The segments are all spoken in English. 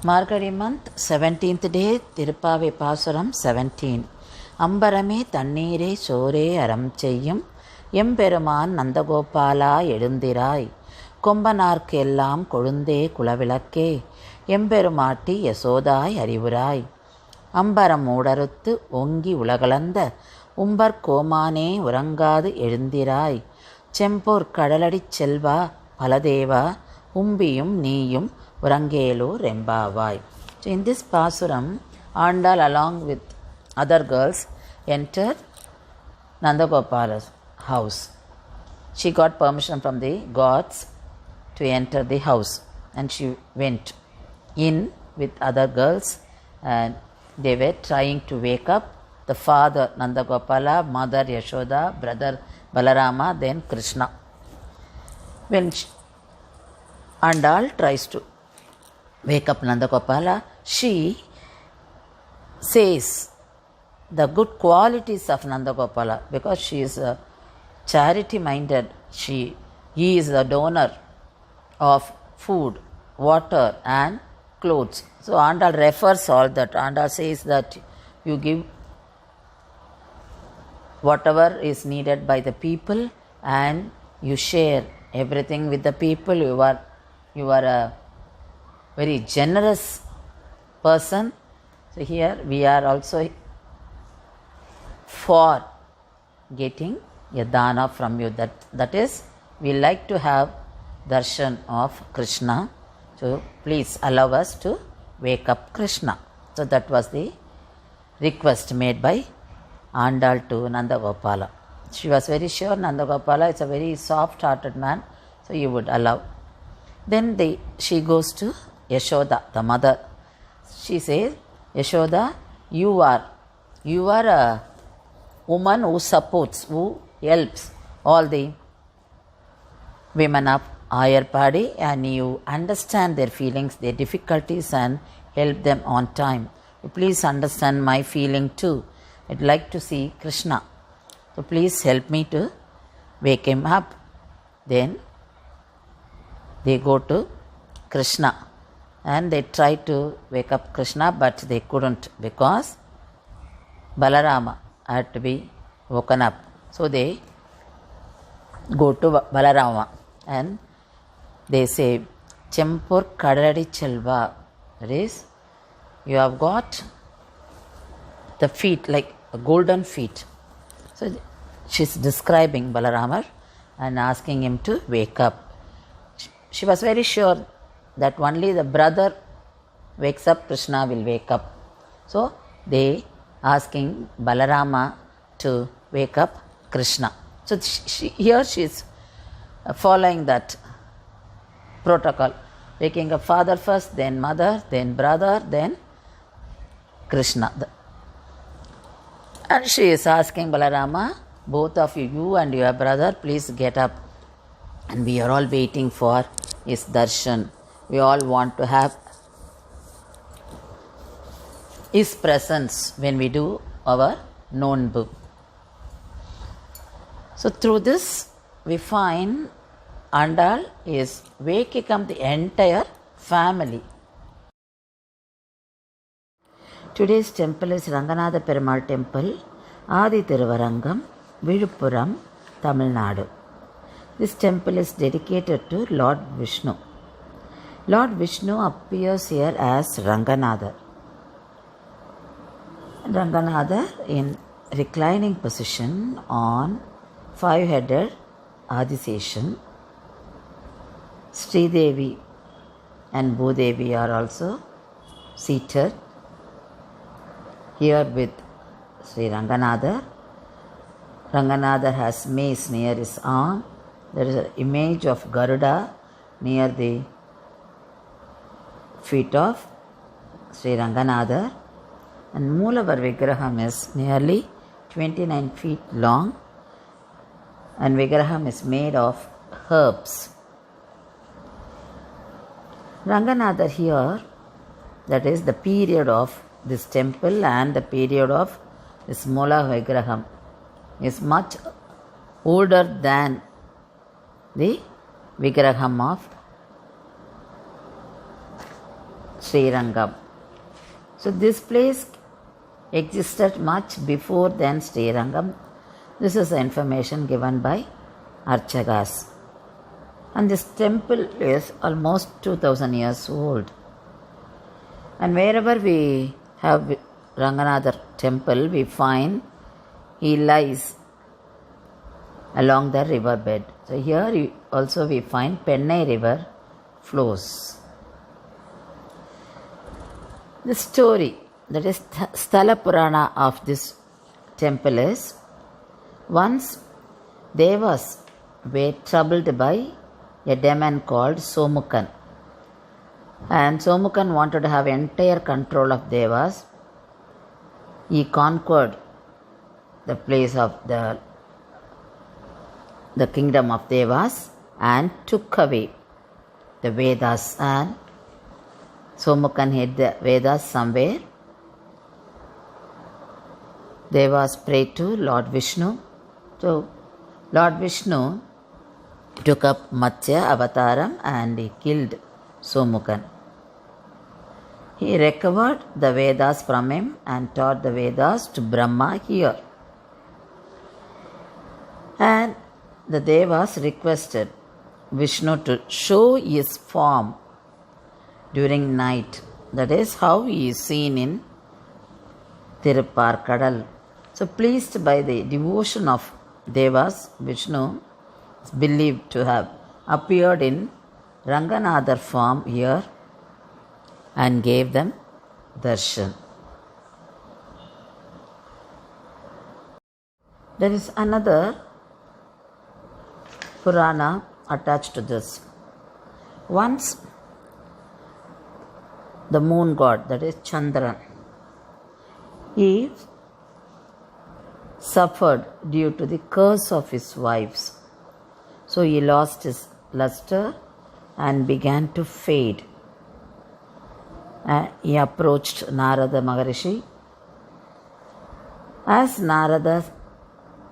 Margari month, 17th day, Tirupavai Pasuram 17. அம்பரமே தண்ணீரே சோரே அறம் செய்யும் எம்பெருமான் நந்தகோபாலா எழுந்திராய் கொம்பனார்க்கு எல்லாம் கொழுந்தே குலவிளக்கே எம்பெருமாட்டி யசோதாய் அறிவுராய் அம்பரம் மூடறுத்து ஓங்கி உலகளந்த உம்பர் கோமானே உறங்காது எழுந்திராய் செம்போர் கடலடிச் செல்வா பலதேவா உம்பியும் நீயும் உறங்கேலோ ரெம்பாவாய். So in this Pasuram, Andal along with other girls entered Nandagopala's house. She got permission from the gods to enter the house and she went in with other girls and they were trying to wake up the father Nandagopala, mother Yashoda, brother Balarama, then Krishna. When Andal tries to wake up Nandagopala, she says the good qualities of Nandagopala because she is charity minded. He is the donor of food, water and clothes. So Andal refers all that. Andal says that you give whatever is needed by the people and you share everything with the people. You are a very generous person. So here we are also for getting a dana from you. That is, we like to have darshan of Krishna. So please allow us to wake up Krishna. So that was the request made by Andal to Nandagopala. She was very sure Nandagopala is a very soft-hearted man, so you would allow. Then she goes to Yashoda, the mother. She says, Yashoda, you are a woman who supports, who helps all the women of Ayarpadi and you understand their feelings, their difficulties and help them on time. Please understand my feeling too. I'd like to see Krishna. So please help me to wake him up. Then they go to Krishna and they try to wake up Krishna but they couldn't because Balarama had to be woken up. So they go to Balarama and they say, Chempur Kadadi Chelva. That is, you have got the feet like golden feet. So she's describing Balarama and asking him to wake up. She was very sure that only the brother wakes up, Krishna will wake up. So they asking Balarama to wake up Krishna. So here she is following that protocol. Waking up father first, then mother, then brother, then Krishna. And she is asking Balarama, both of you and your brother, please get up. And we are all waiting for his darshan. We all want to have his presence when we do our nonbu. So through this we find Andal is waking up the entire family. Today's temple is Ranganatha Perumal Temple, Adi Thiruvarangam, Viluppuram, Tamil Nadu. This temple is dedicated to Lord Vishnu. Lord Vishnu appears here as Ranganatha. Ranganatha in reclining position on five-headed Adiseshan. Sridevi and Bhudevi are also seated here with Sri Ranganatha. Ranganatha has mace near his arm. There is an image of Garuda near the feet of Sri Ranganatha. And Moolavar Vigraham is nearly 29 feet long and Vigraham is made of herbs. Ranganatha here, that is the period of this temple and the period of this Moola Vigraham is much older than the Vigraham of Srirangam. So this place existed much before than Srirangam. This is the information given by Archagas. And this temple is almost 2000 years old. And wherever we have Ranganatha temple, we find he lies along the river bed. So here also we find Pennai river flows. The story, that is Sthala Purana of this temple is, once Devas were troubled by a demon called Somukan. And Somukan wanted to have entire control of Devas. He conquered the place of the kingdom of Devas and took away the Vedas, and Somukan hid the Vedas somewhere. Devas prayed to Lord Vishnu. So Lord Vishnu took up Matsya avataram and he killed Somukan. He recovered the Vedas from him and taught the Vedas to Brahma here. And the Devas requested Vishnu to show his form during night. That is how he is seen in Tirupparkadal. So pleased by the devotion of Devas, Vishnu is believed to have appeared in Ranganatha form here and gave them darshan. There is another Purana attached to this. Once the moon god, that is Chandran, he suffered due to the curse of his wives. So he lost his luster and began to fade. He approached Narada Maharishi. As Narada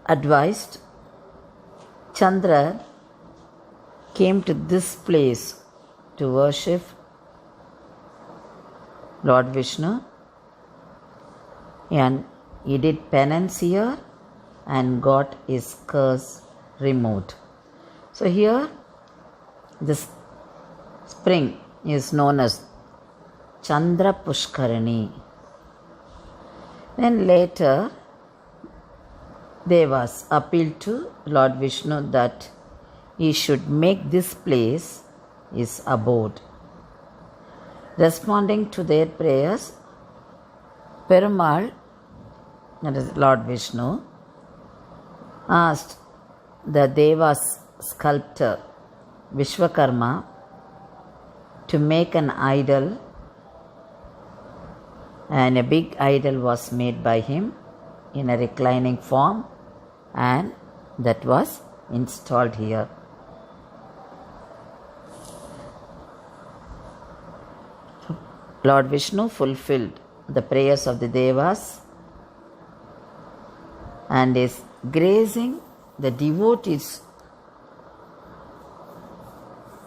advised, Chandra came to this place to worship Lord Vishnu, and he did penance here and got his curse removed. So here this spring is known as Chandra Pushkarani. Then later Devas appealed to Lord Vishnu that he should make this place his abode. Responding to their prayers, Perumal, that is Lord Vishnu, asked the Devas sculptor Vishwakarma to make an idol, and a big idol was made by him in a reclining form, and that was installed here. Lord Vishnu fulfilled the prayers of the Devas and is gracing the devotees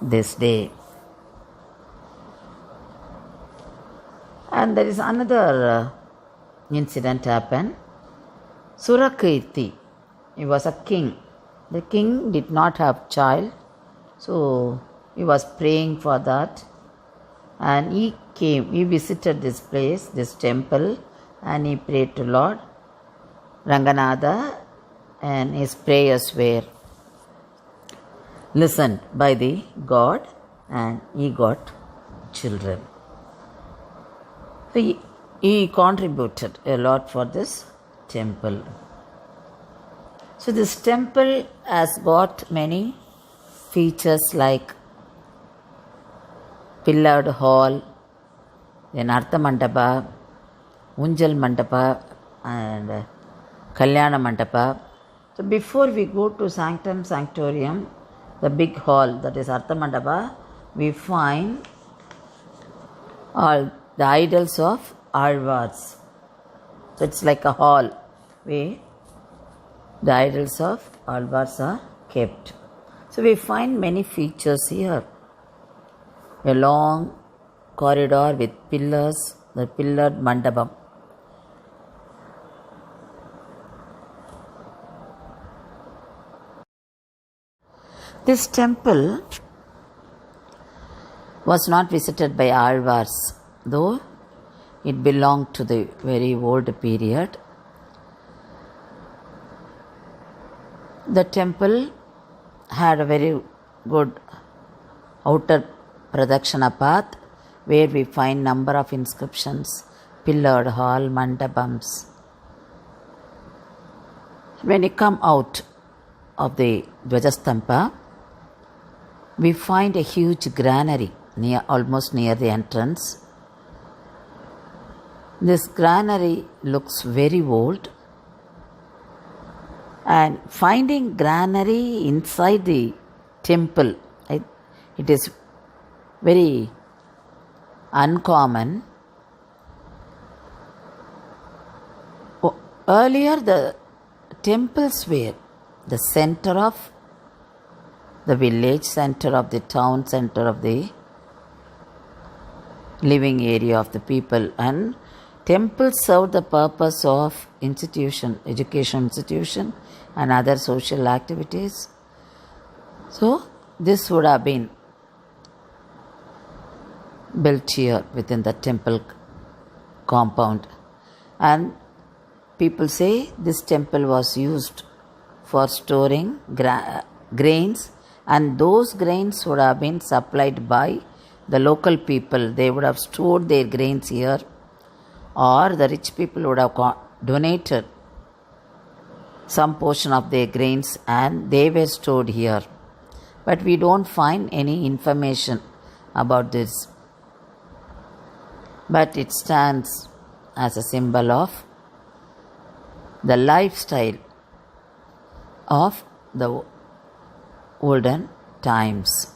this day. And there is another incident happened. Surakirti, he was a king. The king did not have child, so he was praying for that. And he visited this place, this temple, and he prayed to Lord Ranganatha, and his prayers were listened by the God, and he got children. So he contributed a lot for this temple. So this temple has got many features like pillared hall, then Artha Mandapa, Unjal Mandapa, and Kalyana Mandapa. So before we go to Sanctum Sanctorium, the big hall, that is Artha Mandapa, we find all the idols of Alvars. So it's like a hall where the idols of Alvars are kept. So we find many features here. A long corridor with pillars, the pillared mandapam. This temple was not visited by Alvars, though it belonged to the very old period. The temple had a very good outer pradakshina path where we find number of inscriptions, pillared hall, mandapams. When you come out of the Dvajastampa, we find a huge granary almost near the entrance. This granary looks very old, and finding granary inside the temple, it is very uncommon. Earlier the temples were the center of the village, center of the town, center of the living area of the people, and temples served the purpose of institution, education institution and other social activities. So this would have been built here within the temple compound, and people say this temple was used for storing grains, and those grains would have been supplied by the local people. They would have stored their grains here, or the rich people would have donated some portion of their grains and they were stored here. But we don't find any information about this. But it stands as a symbol of the lifestyle of the olden times.